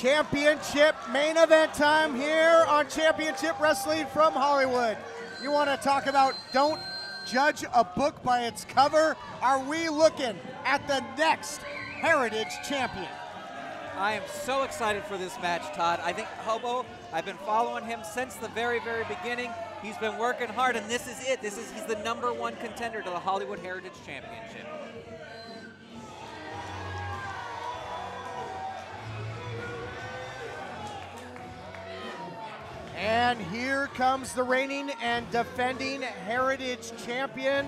Championship main event time here on Championship Wrestling from Hollywood. You want to talk about don't judge a book by its cover? Are we looking at the next Heritage Champion? I am so excited for this match, Todd. I think Hobo, I've been following him since the very, very beginning. He's been working hard, and this is it. He's the #1 contender to the Hollywood Heritage Championship. And here comes the reigning and defending Heritage Champion,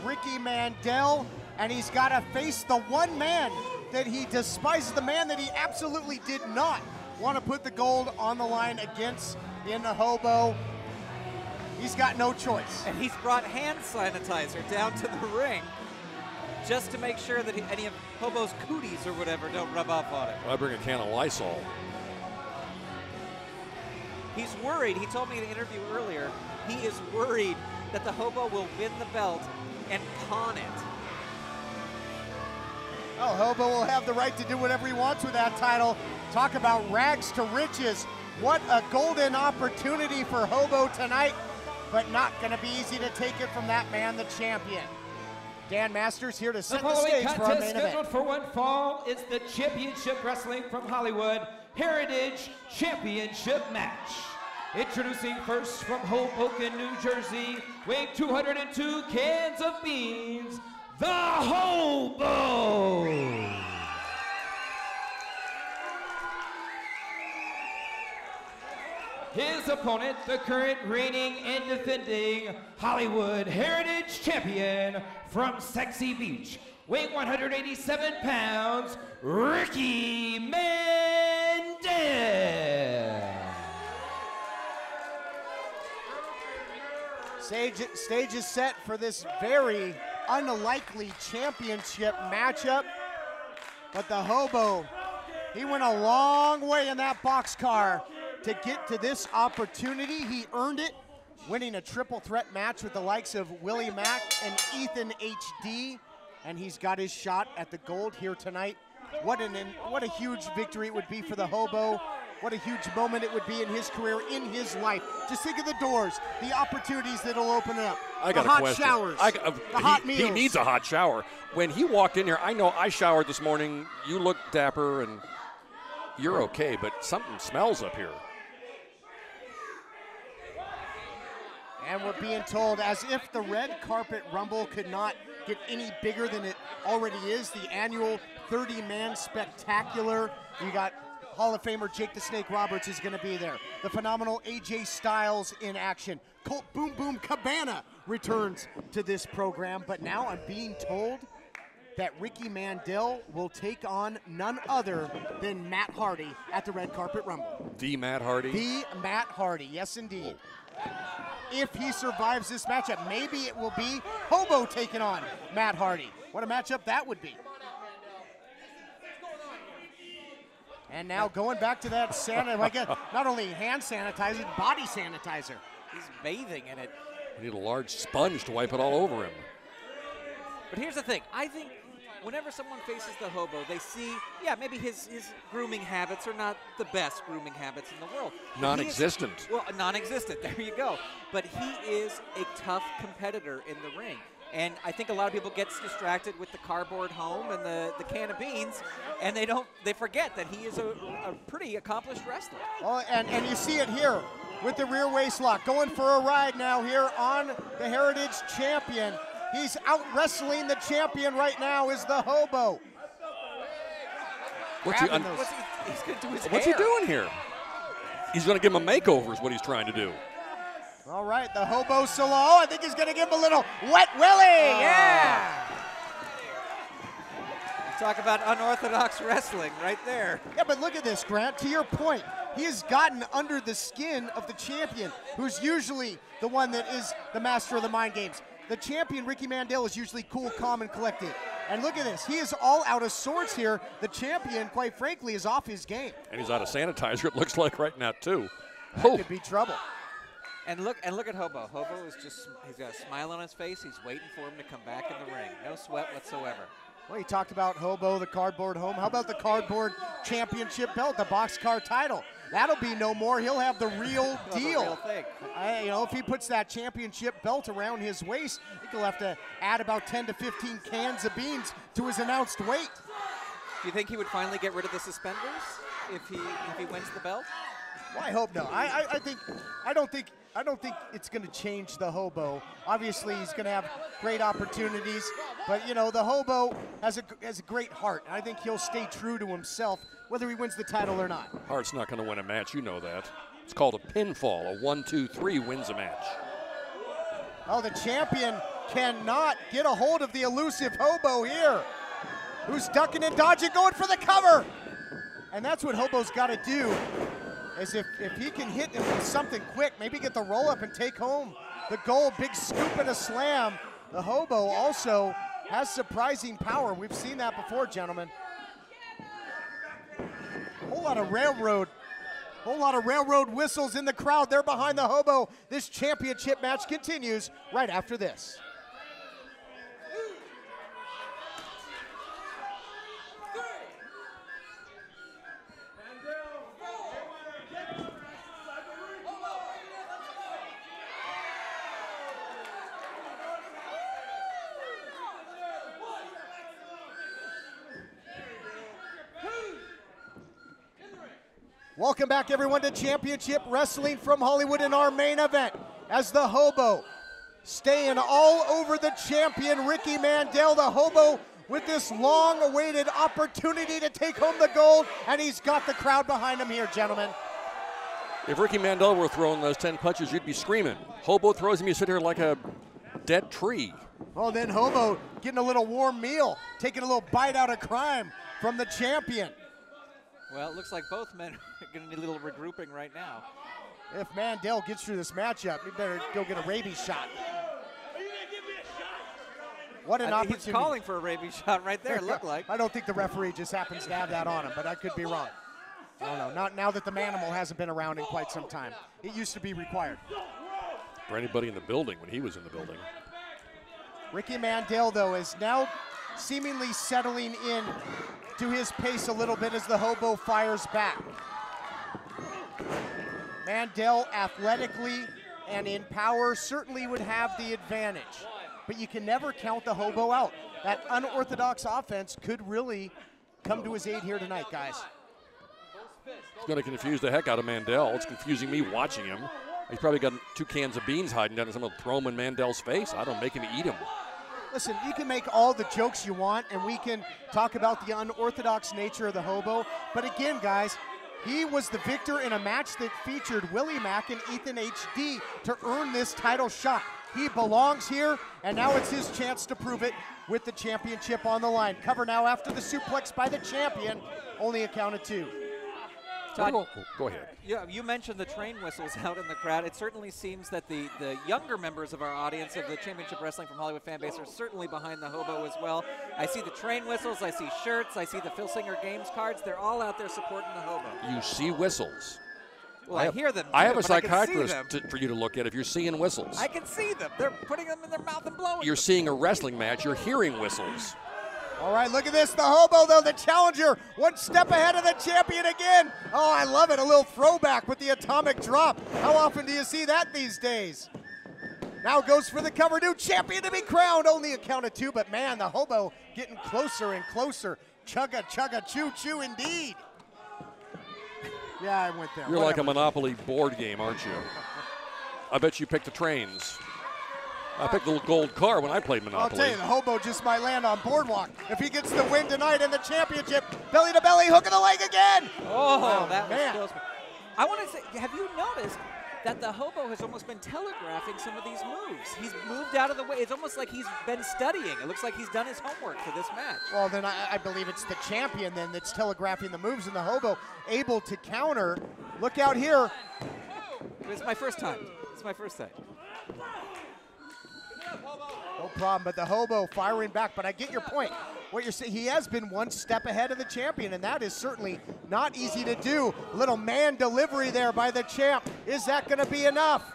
Ricky Mandel, and he's got to face the one man that he despises, the man that he absolutely did not want to put the gold on the line against in the Hobo. He's got no choice. And he's brought hand sanitizer down to the ring just to make sure that any of Hobo's cooties or whatever don't rub off on it. I bring a can of Lysol. He's worried, he told me in an interview earlier, he is worried that the Hobo will win the belt and pawn it. Oh, Hobo will have the right to do whatever he wants with that title. Talk about rags to riches. What a golden opportunity for Hobo tonight, but not going to be easy to take it from that man, the champion. Dan Masters here to set the stage for our main event. Scheduled for one fall is the Championship Wrestling from Hollywood Heritage Championship match. Introducing first from Hoboken, New Jersey, weighing 202 cans of beans, the Hobo. His opponent, the current reigning and defending Hollywood Heritage Champion from Sexy Beach, weighing 187 pounds, Ricky Mandel. Stage is set for this very unlikely championship matchup, but the Hobo, he went a long way in that boxcar to get to this opportunity. He earned it, winning a triple threat match with the likes of Willie Mack and Ethan HD, and he's got his shot at the gold here tonight. What a huge victory it would be for the Hobo. What a huge moment it would be in his career, in his life. Just think of the doors, the opportunities that'll open up. I got the a hot question. showers, the hot meals. He needs a hot shower. When he walked in here, I know I showered this morning. You look dapper and you're okay, but something smells up here. And we're being told, as if the Red Carpet Rumble could not get any bigger than it already is, the annual 30-man spectacular. You got Hall of Famer Jake the Snake Roberts is going to be there. The phenomenal AJ Styles in action. Colt Boom Boom Cabana returns to this program, but now I'm being told that Ricky Mandel will take on none other than Matt Hardy at the Red Carpet Rumble. The Matt Hardy? The Matt Hardy, yes indeed. If he survives this matchup, maybe it will be Hobo taking on Matt Hardy. What a matchup that would be. And now going back to that not only hand sanitizer, body sanitizer. He's bathing in it. You need a large sponge to wipe it all over him. But here's the thing. I think whenever someone faces the Hobo, they see, yeah, maybe his grooming habits are not the best grooming habits in the world. Non-existent. Well, non-existent. There you go. But he is a tough competitor in the ring. And I think a lot of people get distracted with the cardboard home and the can of beans, and they forget that he is a pretty accomplished wrestler. Oh, and you see it here with the rear waist lock, going for a ride now here on the Heritage Champion. He's out wrestling the champion right now is the Hobo. What's he's going to do his hair. What's he doing here? He's going to give him a makeover is what he's trying to do. All right, the Hobo solo. I think he's going to give him a little wet willy. Yeah. Talk about unorthodox wrestling right there. Yeah, but look at this, Grant. To your point, he has gotten under the skin of the champion, who's usually the one that is the master of the mind games. The champion, Ricky Mandel, is usually cool, calm, and collected. And look at this. He is all out of sorts here. The champion, quite frankly, is off his game. And he's out of sanitizer, it looks like right now, too. That could be trouble. And look at Hobo. Hobo is he's got a smile on his face. He's waiting for him to come back in the ring. No sweat whatsoever. Well, you talked about Hobo, the cardboard home. How about the cardboard championship belt, the boxcar title? That'll be no more. He'll have the real deal. The real thing. You know, if he puts that championship belt around his waist, I think he'll have to add about 10 to 15 cans of beans to his announced weight. Do you think he would finally get rid of the suspenders if he wins the belt? Well, I hope no. I don't think it's going to change the Hobo. Obviously, he's going to have great opportunities, but you know, the Hobo has a great heart. I think he'll stay true to himself, whether he wins the title or not. Hart's not going to win a match, you know that. It's called a pinfall. A 1, 2, 3 wins a match. Oh, the champion cannot get a hold of the elusive Hobo here, who's ducking and dodging, going for the cover. And that's what Hobo's got to do, is if he can hit him with something quick, maybe get the roll up and take home the goal. Big scoop and a slam. The Hobo also has surprising power. We've seen that before, gentlemen. Whole lot of railroad whistles in the crowd. They're behind the Hobo. This championship match continues right after this. Welcome back, everyone, to Championship Wrestling from Hollywood in our main event, as the Hobo staying all over the champion, Ricky Mandel. The Hobo with this long-awaited opportunity to take home the gold, and he's got the crowd behind him here, gentlemen. If Ricky Mandel were throwing those 10 punches, you'd be screaming. Hobo throws him, you sit here like a dead tree. Well, then Hobo getting a little warm meal, taking a little bite out of crime from the champion. Well, it looks like both men are going to need a little regrouping right now. If Mandel gets through this matchup, he better go get a rabies shot. What an opportunity. He's calling for a rabies shot right there, it looked like. I don't think the referee just happens to have that on him, but I could be wrong. I don't know. Not now that the Manimal hasn't been around in quite some time. It used to be required. For anybody in the building when he was in the building. Ricky Mandel, though, is now seemingly settling in to his pace a little bit as the Hobo fires back. Mandel, athletically and in power, certainly would have the advantage, but you can never count the Hobo out. That unorthodox offense could really come to his aid here tonight, guys. It's going to confuse the heck out of Mandel. It's confusing me watching him. He's probably got 2 cans of beans hiding down, and someone will throw them in Mandel's face. I don't make him eat them. Listen, you can make all the jokes you want, and we can talk about the unorthodox nature of the Hobo. But again, guys, he was the victor in a match that featured Willie Mack and Ethan HD to earn this title shot. He belongs here, and now it's his chance to prove it with the championship on the line. Cover now after the suplex by the champion, only a count of 2. Todd, go ahead. Yeah, you mentioned the train whistles out in the crowd. It certainly seems that the younger members of our audience of the Championship Wrestling from Hollywood fan base are certainly behind the Hobo as well. I see the train whistles, I see shirts, I see the Phil Singer Games cards. They're all out there supporting the Hobo. You see whistles. Well, I hear them too, I have a but psychiatrist for you to look at if you're seeing whistles. I can see them. They're putting them in their mouth and blowing You're them. seeing a wrestling match. You're hearing whistles. All right, look at this. The Hobo, though, the challenger, one step ahead of the champion again. Oh, I love it. A little throwback with the atomic drop. How often do you see that these days? Now goes for the cover. New champion to be crowned. Only a count of 2, but man, the Hobo getting closer and closer. Chugga, chugga, choo, choo, indeed. Yeah, I went there. You're like a Monopoly board game, aren't you? I bet you picked the trains. I picked the gold car when I played Monopoly. I'll tell you, the Hobo just might land on Boardwalk if he gets the win tonight in the championship. Belly to belly, hook of the leg again. Oh, that man. was close. I want to say, have you noticed that the Hobo has almost been telegraphing some of these moves? He's moved out of the way. It's almost like he's been studying. It looks like he's done his homework for this match. Well, then I believe it's the champion then that's telegraphing the moves, and the Hobo able to counter. Look out here. It's my first time. It's my first time. No problem, but the Hobo firing back. But I get your point. What you're saying, he has been one step ahead of the champion, and that is certainly not easy to do. Little man delivery there by the champ. Is that going to be enough?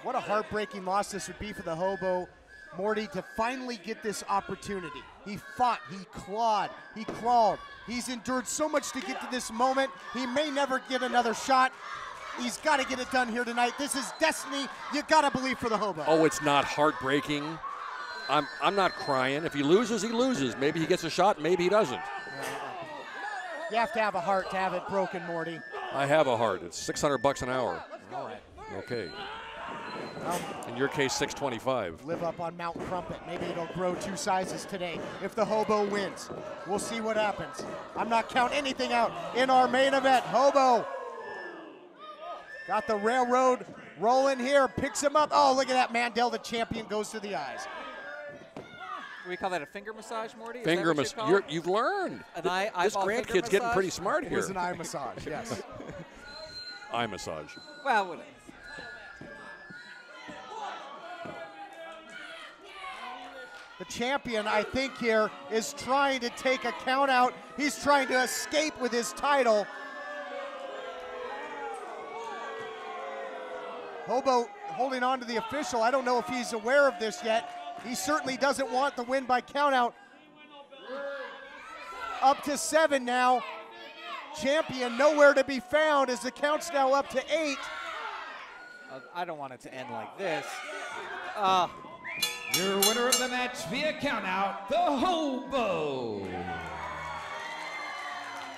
What a heartbreaking loss this would be for the Hobo. Morty, to finally get this opportunity. He fought, he clawed, he crawled. He's endured so much to get to this moment. He may never get another shot. He's got to get it done here tonight. This is destiny. You got to believe for the Hobo. Oh, it's not heartbreaking. I'm not crying. If he loses, he loses. Maybe he gets a shot, maybe he doesn't. You have to have a heart to have it broken, Morty. I have a heart. It's $600 an hour. All right. Okay. In your case, $625. Live up on Mount Crumpet. Maybe it'll grow 2 sizes today if the Hobo wins. We'll see what happens. I'm not counting anything out in our main event. Hobo got the railroad rolling here, picks him up. Oh, look at that. Mandel, the champion, goes to the eyes. We call that a finger massage, Morty? Finger massage. You've learned. This grandkid's getting pretty smart It here. was an eye massage, yes. Eye massage. Well, whatever. The champion, I think, here is trying to take a count out. He's trying to escape with his title. Hobo holding on to the official. I don't know if he's aware of this yet. He certainly doesn't want the win by countout. Up to 7 now. Champion nowhere to be found as the count's now up to 8. I don't want it to end like this. Your winner of the match via countout, the Hobo.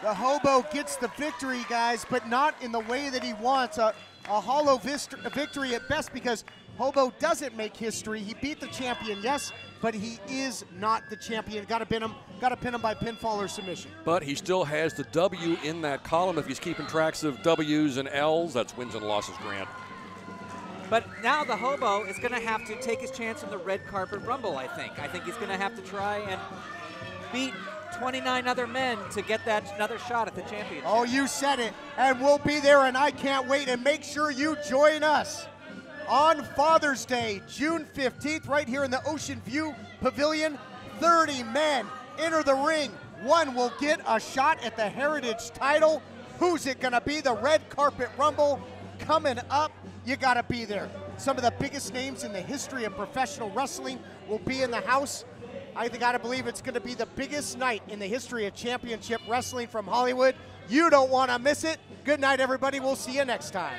The Hobo gets the victory, guys, but not in the way that he wants. A hollow victory at best, because Hobo doesn't make history. He beat the champion, yes, but he is not the champion. Got to pin him by pinfall or submission. But he still has the W in that column if he's keeping tracks of W's and L's. That's wins and losses, Grant. But now the Hobo is going to have to take his chance in the red carpet rumble, I think. I think he's going to have to try and beat 29 other men to get that another shot at the championship. Oh, you said it, and we'll be there, and I can't wait. And make sure you join us on Father's Day, June 15th, right here in the Ocean View Pavilion. 30 men enter the ring. 1 will get a shot at the Heritage title. Who's it going to be? The red carpet rumble coming up. You got to be there. Some of the biggest names in the history of professional wrestling will be in the house. I got to believe it's going to be the biggest night in the history of championship wrestling from Hollywood. You don't want to miss it. Good night, everybody. We'll see you next time.